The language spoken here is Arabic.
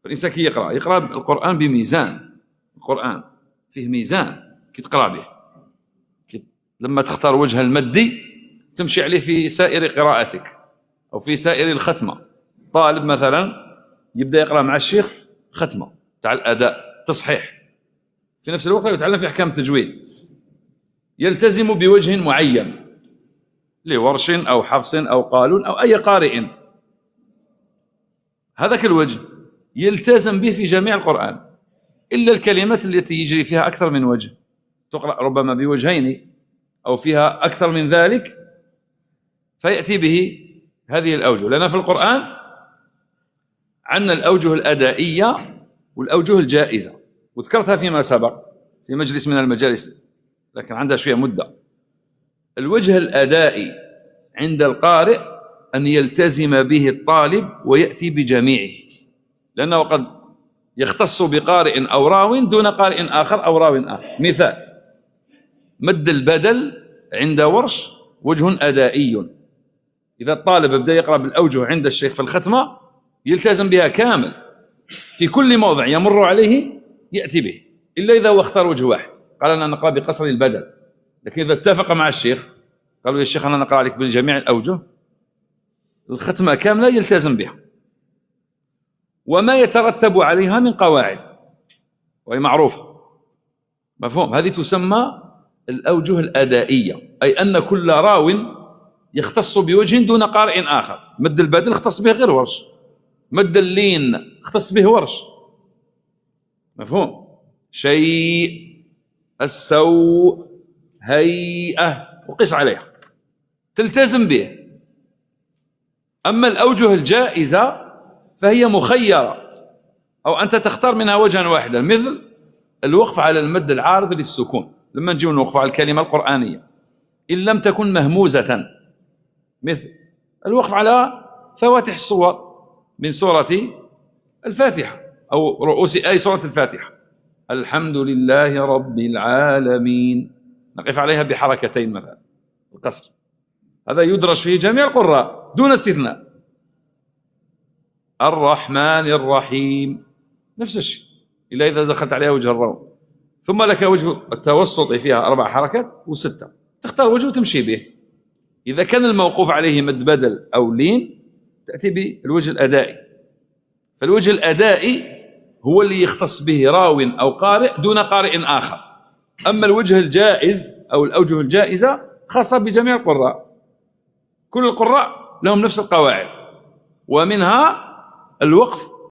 فالإنسان كي يقرأ القرآن بميزان. القرآن فيه ميزان كي تقرأ به. لما تختار وجه المدي تمشي عليه في سائر قراءتك أو في سائر الختمة. طالب مثلا يبدأ يقرأ مع الشيخ ختمة تاع الأداء تصحيح، في نفس الوقت يتعلم في أحكام التجويد، يلتزم بوجه معين لورش أو حفص أو قالون أو أي قارئ، هذاك الوجه يلتزم به في جميع القرآن إلا الكلمات التي يجري فيها أكثر من وجه، تقرأ ربما بوجهين أو فيها أكثر من ذلك، فيأتي به هذه الأوجه. لأن في القرآن عندنا الأوجه الأدائية والأوجه الجائزة، وذكرتها فيما سبق في مجلس من المجالس لكن عندها شوية مدة. الوجه الأدائي عند القارئ أن يلتزم به الطالب ويأتي بجميعه، لأنه قد يختص بقارئ أو راو دون قارئ آخر أو راو آخر. مثال: مد البدل عند ورش وجه أدائي، إذا الطالب بدأ يقرأ بالأوجه عند الشيخ في الختمة يلتزم بها كامل، في كل موضع يمر عليه يأتي به، إلا إذا هو اختار وجه واحد قال أنا نقرأ بقصر البدل. لكن إذا اتفق مع الشيخ قالوا يا الشيخ أنا نقرأ لك بجميع الأوجه، الختمة كاملة يلتزم بها وما يترتب عليها من قواعد وهي معروفة، مفهوم؟ هذه تسمى الأوجه الأدائية، أي أن كل راو يختص بوجه دون قارئ آخر. مد البدل اختص به غير ورش، مد اللين اختص به ورش، مفهوم؟ شيء، السوء، هيئة، وقس عليها تلتزم به. أما الأوجه الجائزة فهي مخيرة أو أنت تختار منها وجها واحدا، مثل الوقف على المد العارض للسكون لما نجي نوقف على الكلمة القرآنية إن لم تكن مهموزة، مثل الوقف على فواتح الصور من سورة الفاتحة أو رؤوس أي سورة الفاتحة، الحمد لله رب العالمين، نقف عليها بحركتين مثلا القصر، هذا يدرج فيه جميع القراء دون استثناء. الرحمن الرحيم نفس الشيء إلا إذا دخلت عليها وجه الروم. ثم لك وجه التوسط فيها 4 حركات و6، تختار وجه وتمشي به. إذا كان الموقوف عليه مد بدل أو لين تأتي بالوجه الأدائي، فالوجه الأدائي هو اللي يختص به راو أو قارئ دون قارئ آخر. أما الوجه الجائز أو الأوجه الجائزة خاصة بجميع القراء، كل القراء لهم نفس القواعد، ومنها الوقف